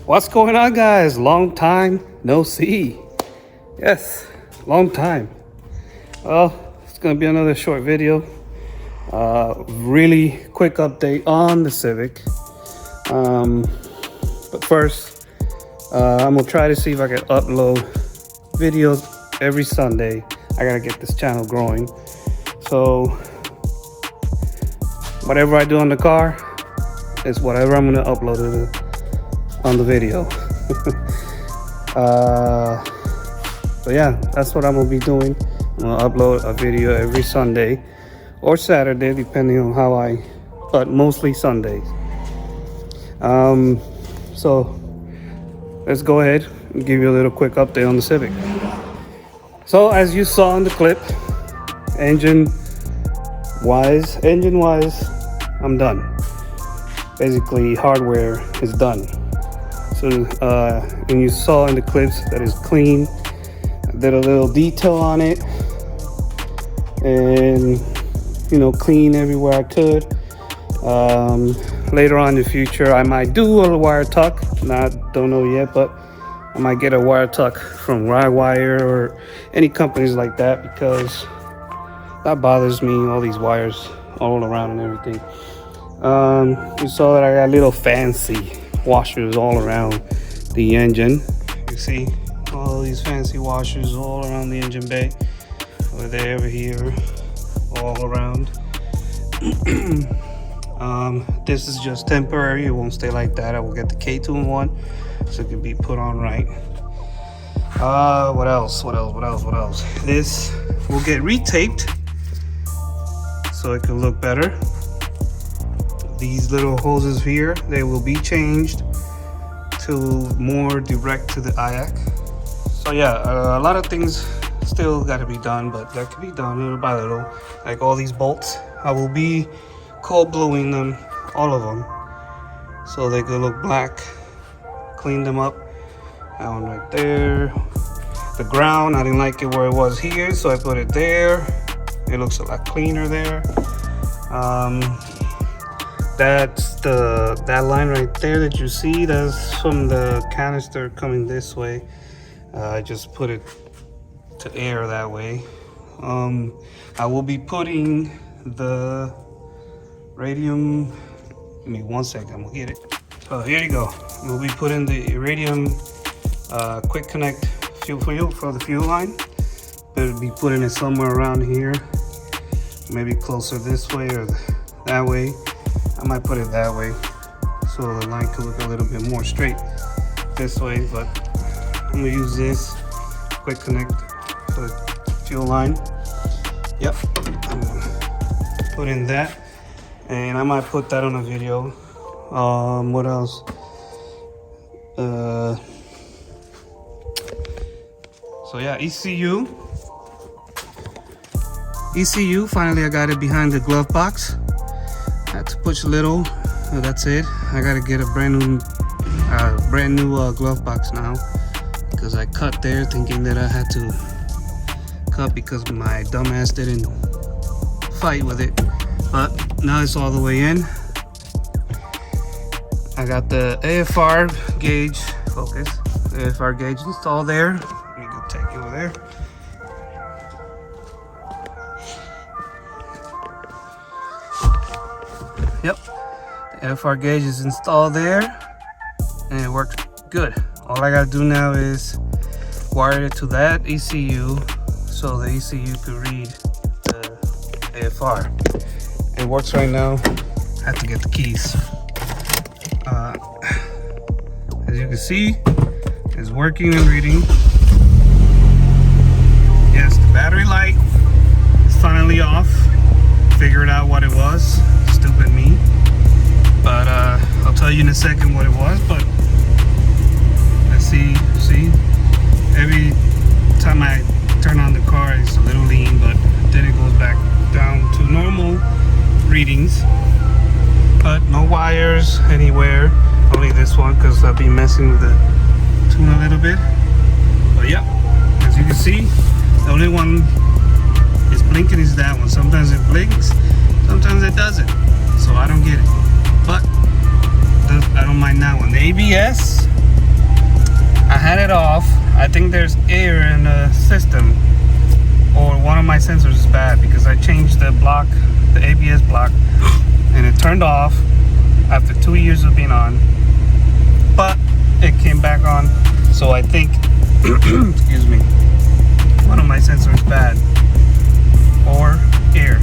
What's going on, guys? Long time no see. Yes, long time. Well, it's gonna be another short video. Really quick update on the Civic. But first, I'm gonna try to see if I can upload videos every Sunday. I gotta get this channel growing. So whatever I do on the car is whatever I'm gonna upload on the video. So yeah, that's what I'm gonna be doing. I'm gonna upload a video every Sunday or Saturday, depending on how but mostly Sundays. So let's go ahead and give you a little quick update on the Civic. So as you saw in the clip, engine wise, I'm done. Basically, hardware is done. So and you saw in the clips that is clean. I did a little detail on it, and clean everywhere I could. Later on in the future, I might do a wire tuck. Don't know yet, but I might get a wire tuck from Wire or any companies like that, because that bothers me, all these wires all around and everything. You saw that I got little fancy washers all around the engine. You see all these fancy washers all around the engine bay, over there, over here, all around. This is just temporary. It won't stay like that. I will get the K2-in-1 so it can be put on right. What else? This will get retaped so it can look better. These little hoses here, they will be changed to more direct to the IAC. So yeah, a lot of things still got to be done, but that can be done little by little. Like all these bolts, I will be cold bluing them, all of them, so they could look black. Clean them up. That one right there. The ground, I didn't like it where it was here, so I put it there. It looks a lot cleaner there. That's that line right there that you see. That's from the canister coming this way. I just put it to air that way. I will be putting the radium. Give me 1 second, I'm gonna get it. So here you go. We'll be putting the iridium quick connect fuel for the fuel line. Better be putting it somewhere around here, maybe closer this way or that way. I might put it that way so the line could look a little bit more straight this way, but I'm gonna use this quick connect for the fuel line. Yep, I'm gonna put in that, and I might put that on a video. What else? So yeah, ECU, finally I got it behind the glove box. Had to push a little, that's it. I gotta get a brand new glove box now, because I cut there thinking that I had to cut because my dumbass didn't fight with it. But now it's all the way in. I got the AFR gauge, focus, the AFR gauge installed there. Let me go take it over there. Yep, the AFR gauge is installed there, and it works good. All I gotta do now is wire it to that ECU so the ECU could read the AFR. It works right now. I have to get the keys. As you can see, it's working and reading. Yes, the battery light is finally off. Figured out what it was. Stupid me. But I'll tell you in a second what it was. But let's see. Every time I turn on the car, it's a little lean, but then it goes back down to normal readings. But no wires anywhere. Only this one, because I'll be messing with the tune a little bit. But yeah, as you can see, the only one is blinking is that one. Sometimes it blinks, sometimes it doesn't. So I don't get it. But I don't mind that one. The ABS had it off. I think there's air in the system, or one of my sensors is bad, because I changed the block, the ABS block, and it turned off after 2 years of being on, but it came back on. So I think excuse me, one of my sensors is bad, or air.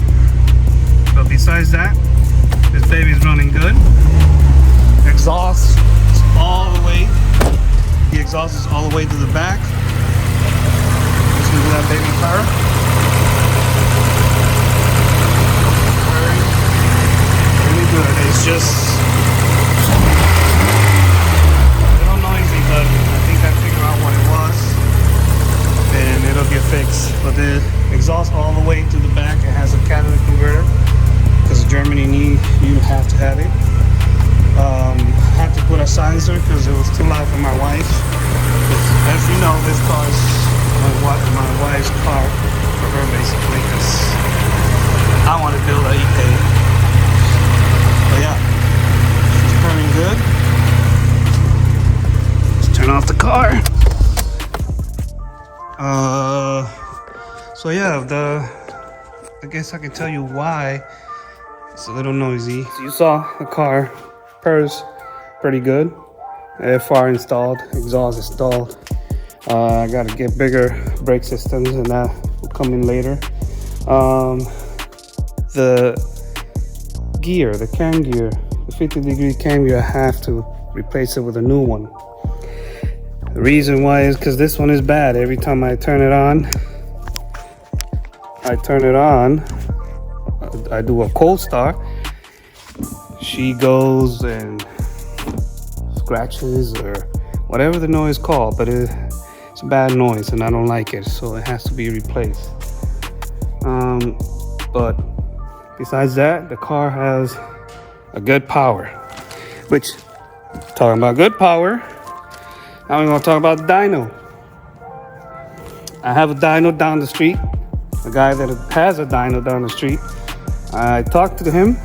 But besides that, this baby's running good. Exhaust is all the way, the exhaust is all the way to the back. Listen to that baby car. Really good. It's just a little noisy, but I think I figured out what it was, and it'll get fixed. But the exhaust all the way to the back. It has a catalytic converter, because Germany you have to have it. Had to put a silencer because it was too loud for my wife. As you know, this car is my wife's car for her, basically, because I want to build a E-K. But yeah, she's turning good. Let's turn off the car. So yeah, I guess I can tell you why it's a little noisy. So you saw the car purrs pretty good. AFR installed, exhaust installed. I gotta get bigger brake systems, and that will come in later. The gear, the cam gear, the 50-degree cam gear, I have to replace it with a new one. The reason why is because this one is bad. Every time I turn it on, I do a cold start, she goes and scratches or whatever the noise called, but it's a bad noise and I don't like it, so it has to be replaced. But besides that, the car has a good power, which, talking about good power, now we're gonna talk about the dyno. I have a dyno down the street, a guy that has a dyno down the street. I talked to him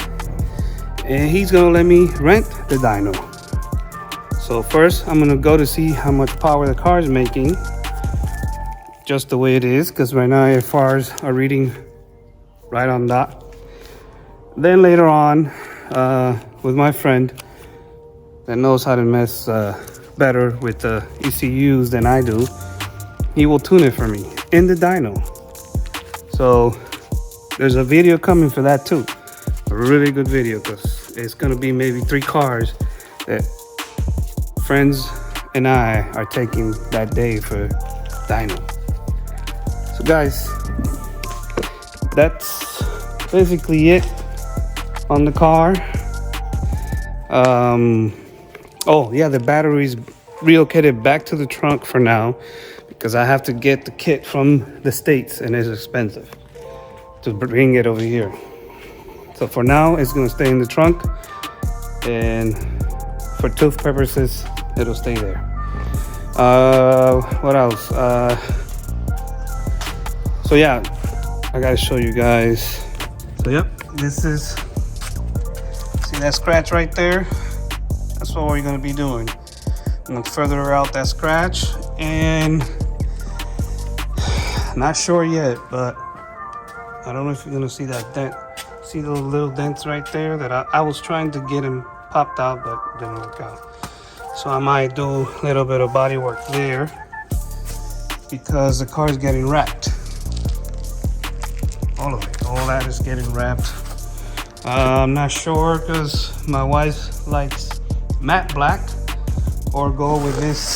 and he's gonna let me rent the dyno. So first I'm gonna go to see how much power the car is making, just the way it is, because right now AFRs are reading right on dot. Then later on, with my friend that knows how to mess better with the ECUs than I do, he will tune it for me in the dyno. So there's a video coming for that too, a really good video, because it's gonna be maybe 3 cars that friends and I are taking that day for dyno. So guys, that's basically it on the car. Oh yeah, the battery's relocated back to the trunk for now, because I have to get the kit from the States and it's expensive to bring it over here. So for now, it's gonna stay in the trunk, and for tooth purposes, it'll stay there. What else? So yeah, I gotta show you guys. So yep, this is, see that scratch right there? That's what we're gonna be doing. I'm gonna further out that scratch, and not sure yet, but I don't know if you're gonna see that dent. See those little dents right there that I was trying to get them popped out, but didn't work out. So I might do a little bit of body work there, because the car is getting wrapped. All of it, all that is getting wrapped. I'm not sure, because my wife likes matte black or go with this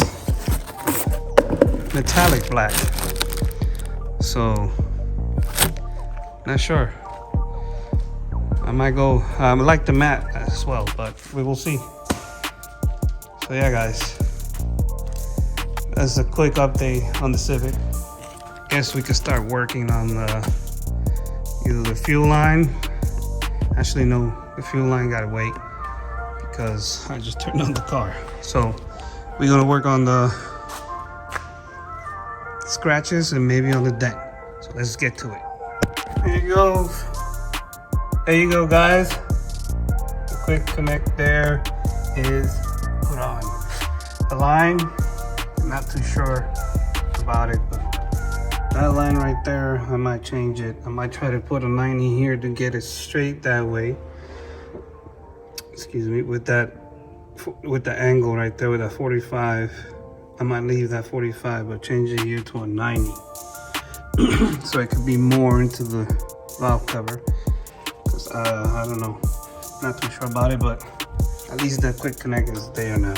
metallic black. So, not sure. I might go, I like the matte as well, but we will see. So yeah guys, that's a quick update on the Civic. Guess we could start working on either the fuel line. Actually no, the fuel line gotta wait, because I just turned on the car. So we're gonna work on the scratches and maybe on the dent. So let's get to it. There you go. There you go guys. The quick connect there is put on. The line Not too sure about it, but that line right there, I might change it. I might try to put a 90 here to get it straight that way. Excuse me, with the angle right there with that 45. I might leave that 45, but change it here to a 90. So it could be more into the valve cover. Cause I don't know, not too sure about it, but at least the quick connect is there now.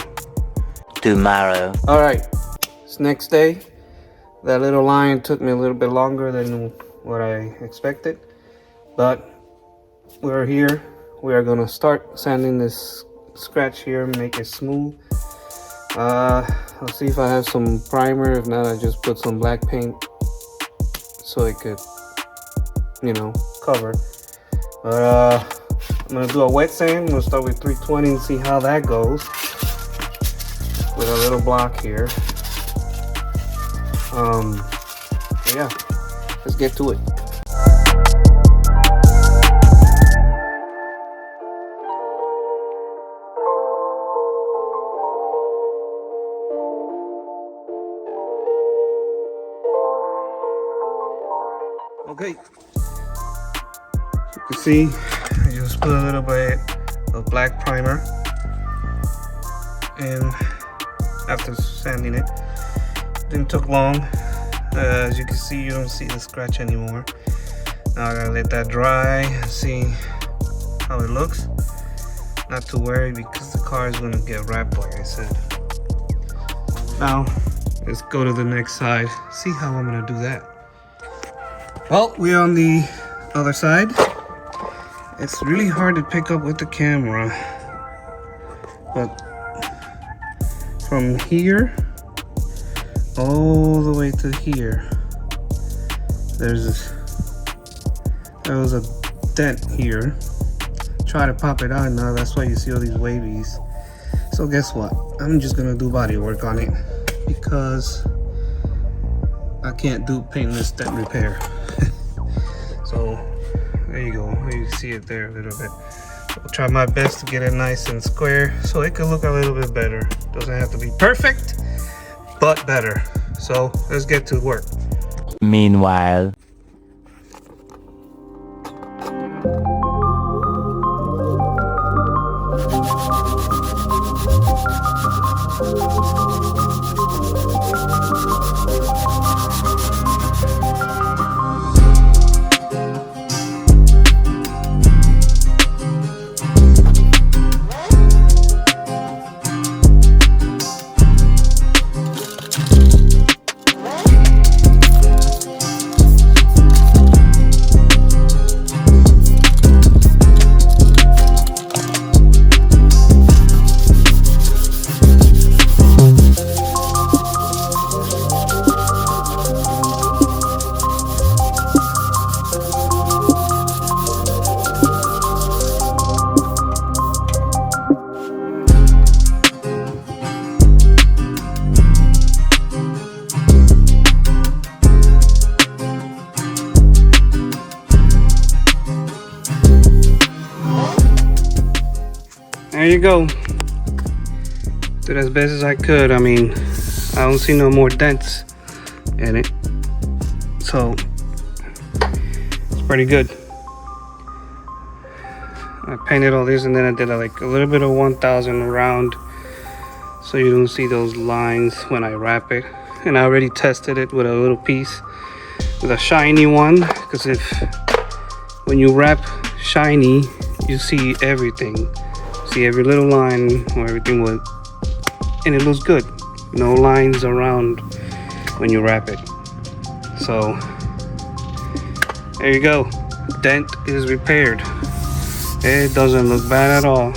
Tomorrow. All right, it's next day. That little line took me a little bit longer than what I expected, but we're here. We are gonna start sanding this scratch here, make it smooth. I'll see if I have some primer. If not, I just put some black paint so it could, you know, cover. But I'm gonna do a wet sand. I'm gonna start with 320 and see how that goes with a little block here. Yeah, let's get to it. Okay, you can see I just put a little bit of black primer, and after sanding it, didn't took long. As you can see, you don't see the scratch anymore. Now I'm gonna let that dry and see how it looks. Not too worried because the car is gonna get wrapped, like I said. Now let's go to the next side, see how I'm gonna do that. Well, we're on the other side. It's really hard to pick up with the camera, but from here all the way to here, there was a dent here. Try to pop it out now, that's why you see all these wavies. So guess what? I'm just gonna do body work on it because I can't do paintless dent repair. So there you go, you see it there a little bit. I'll try my best to get it nice and square so it can look a little bit better. Doesn't have to be perfect, but better. So let's get to work. Meanwhile. There you go. Did as best as I could. I mean, I don't see no more dents in it, so it's pretty good. I painted all this and then I did like a little bit of 1000 around so you don't see those lines when I wrap it. And I already tested it with a little piece with a shiny one, because when you wrap shiny, you see everything. See every little line or everything with, and it looks good. No lines around when you wrap it. So there you go. Dent is repaired. It doesn't look bad at all.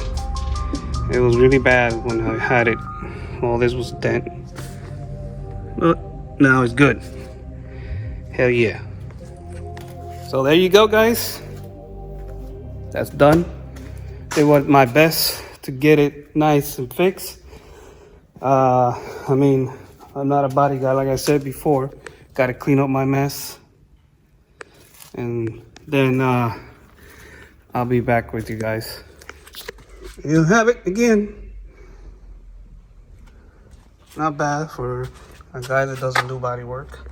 It was really bad when I had it. All this was dent, but now it's good. Hell yeah. So there you go, guys. That's done. Did what my best to get it nice and fixed. I mean, I'm not a body guy, like I said before. Got to clean up my mess, and then I'll be back with you guys. You'll have it again. not bad for a guy that doesn't do body work.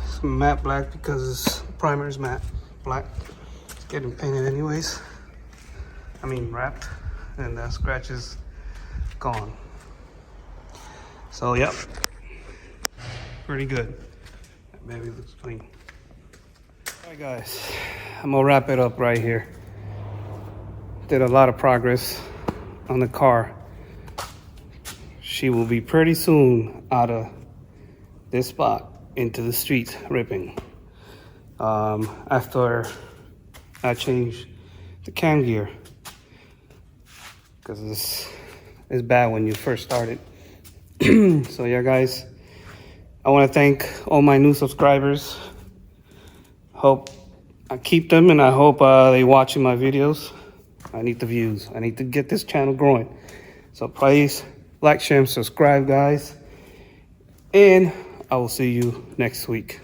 It's matte black because the primer is matte black. It's getting painted anyways. I mean wrapped, and that scratch is gone. So yep, pretty good. That baby looks clean. Alright guys, I'm gonna wrap it up right here. Did a lot of progress on the car. She will be pretty soon out of this spot into the street ripping. After I changed the cam gear, because it's bad when you first start it. So yeah guys, I want to thank all my new subscribers. Hope I keep them, and I hope they watching my videos. I need the views. I need to get this channel growing. So please like, share, and subscribe guys, and I will see you next week.